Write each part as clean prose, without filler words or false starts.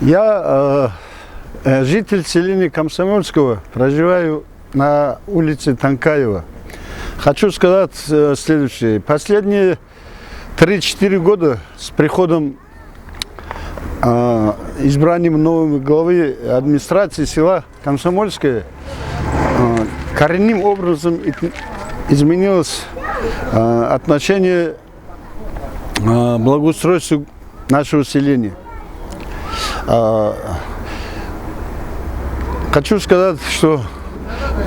Я житель селения Комсомольского, проживаю на улице Танкаева. Хочу сказать следующее. Последние 3-4 года с приходом избранием новой главы администрации села Комсомольское коренным образом изменилось отношение к благоустройству нашего селения. Хочу сказать, что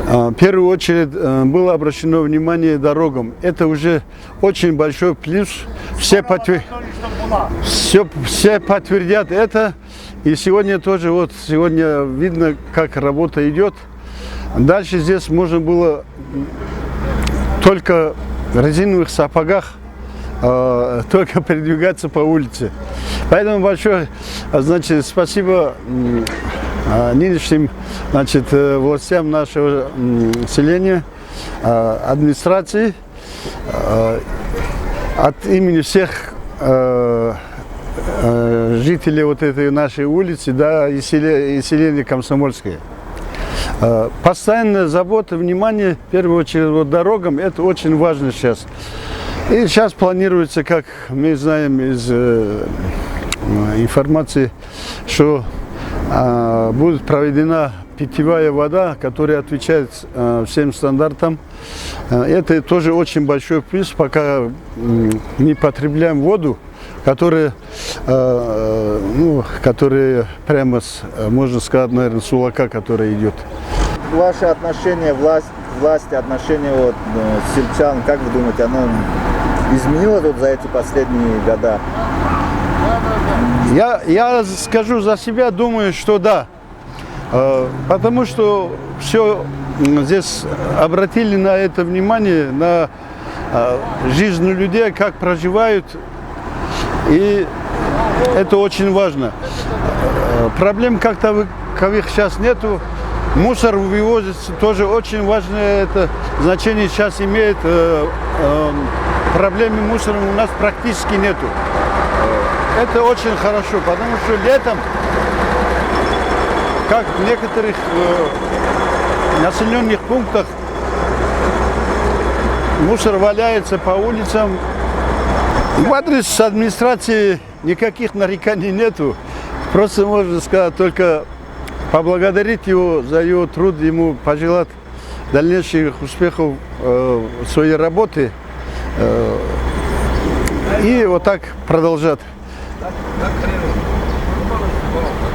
в первую очередь было обращено внимание к дорогам. Это уже очень большой плюс. Все подтвердят это. И сегодня тоже, вот сегодня видно, как работа идет. Дальше здесь можно было только в резиновых сапогах только передвигаться по улице. Поэтому большое, значит, спасибо нынешним, значит, властям нашего селения, администрации, от имени всех жителей вот этой нашей улицы, да, и селения Комсомольское. Постоянная забота, внимание, в первую очередь, вот дорогам, это очень важно сейчас. И сейчас планируется, как мы знаем из информации, что будет проведена питьевая вода, которая отвечает всем стандартам. Это тоже очень большой плюс, пока мы потребляем воду которые, которые прямо, можно сказать, наверное, с улака, который идет. Ваше отношение власти, отношение сельчан, как вы думаете, оно изменилось за эти последние года? Я скажу за себя, думаю, что да. Потому что все здесь обратили на это внимание, на жизнь людей, как проживают. И это очень важно. Проблем как таковых сейчас нету. Мусор вывозится, тоже очень важное это значение сейчас имеет. Проблемы мусором у нас практически нету. Это очень хорошо, потому что летом, как в некоторых населенных пунктах, мусор валяется по улицам. В адрес администрации никаких нареканий нету. Просто можно сказать только поблагодарить его за его труд, ему пожелать дальнейших успехов в своей работе и вот так продолжать.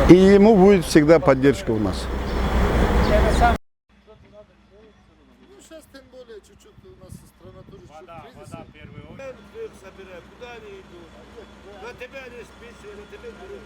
И ему будет всегда поддержка у нас. Сейчас тем более чуть-чуть у нас страна тоже Вода первый очередь. собирают, куда они идут? На тебя не спичь, на тебя берут.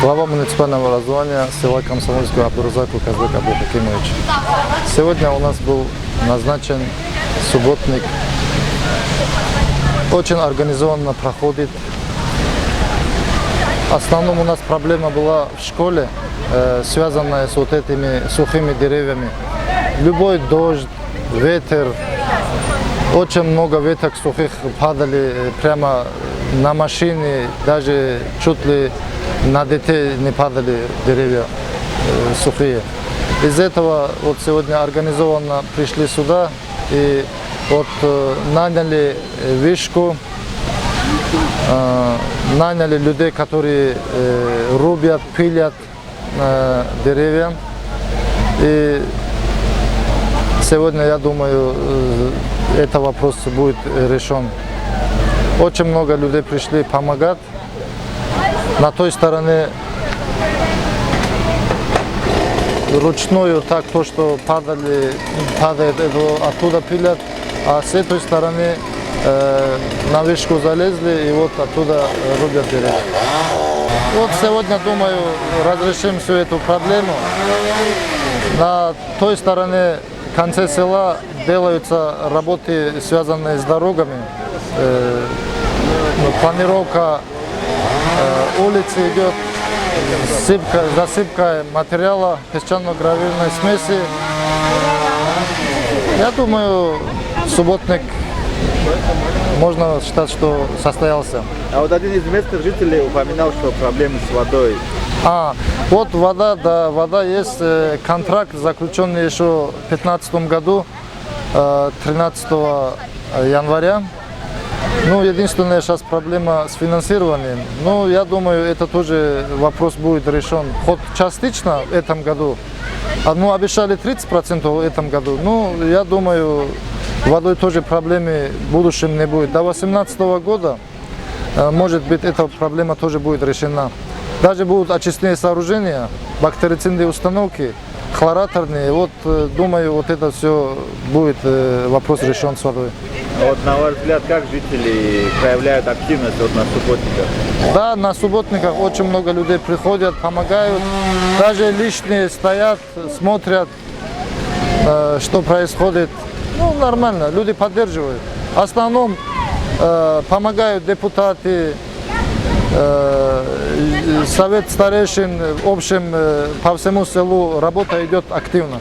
Глава муниципального образования села Комсомольского Абдуразаку Казбек Абдухакимович. Сегодня у нас был назначен субботник. Очень организованно проходит. Основном у нас проблема была в школе, связанная с вот этими сухими деревьями. Любой дождь, ветер, очень много веток сухих падали прямо на машине, даже чуть ли на детей не падали деревья сухие. Из этого вот сегодня организованно пришли сюда и вот наняли вышку, наняли людей, которые рубят, пилят деревья. И сегодня, я думаю, этот вопрос будет решен. Очень много людей пришли помогать. На той стороне ручную так то, что падает, оттуда пилят, а с этой стороны на вышку залезли и вот оттуда рубят деревья. Вот сегодня, думаю, разрешим всю эту проблему. На той стороне, в конце села, делаются работы, связанные с дорогами. Планировка улицы идет, засыпка материала, песчано-гравийной смеси. Я думаю, субботник можно считать, что состоялся. А вот один из местных жителей упоминал, что проблемы с водой. Вот вода, да, вода есть. Контракт заключенный еще в 2015 году, 13 января. Ну, единственная сейчас проблема с финансированием. Ну, я думаю, это тоже вопрос будет решен. Хоть частично в этом году. Ну, обещали 30% в этом году. Ну, я думаю, водой тоже проблемы в будущем не будет. До 2018 года, может быть, эта проблема тоже будет решена. Даже будут очистные сооружения, бактерицидные установки. хлораторные. Вот думаю, вот это все будет вопрос решен с водой. А вот на ваш взгляд, как жители проявляют активность вот на субботниках? Да, на субботниках очень много людей приходят, помогают. Даже лишние стоят, смотрят, что происходит. Ну, нормально, люди поддерживают. В основном помогают депутаты, совет старейшин, в общем, по всему селу работа идет активно.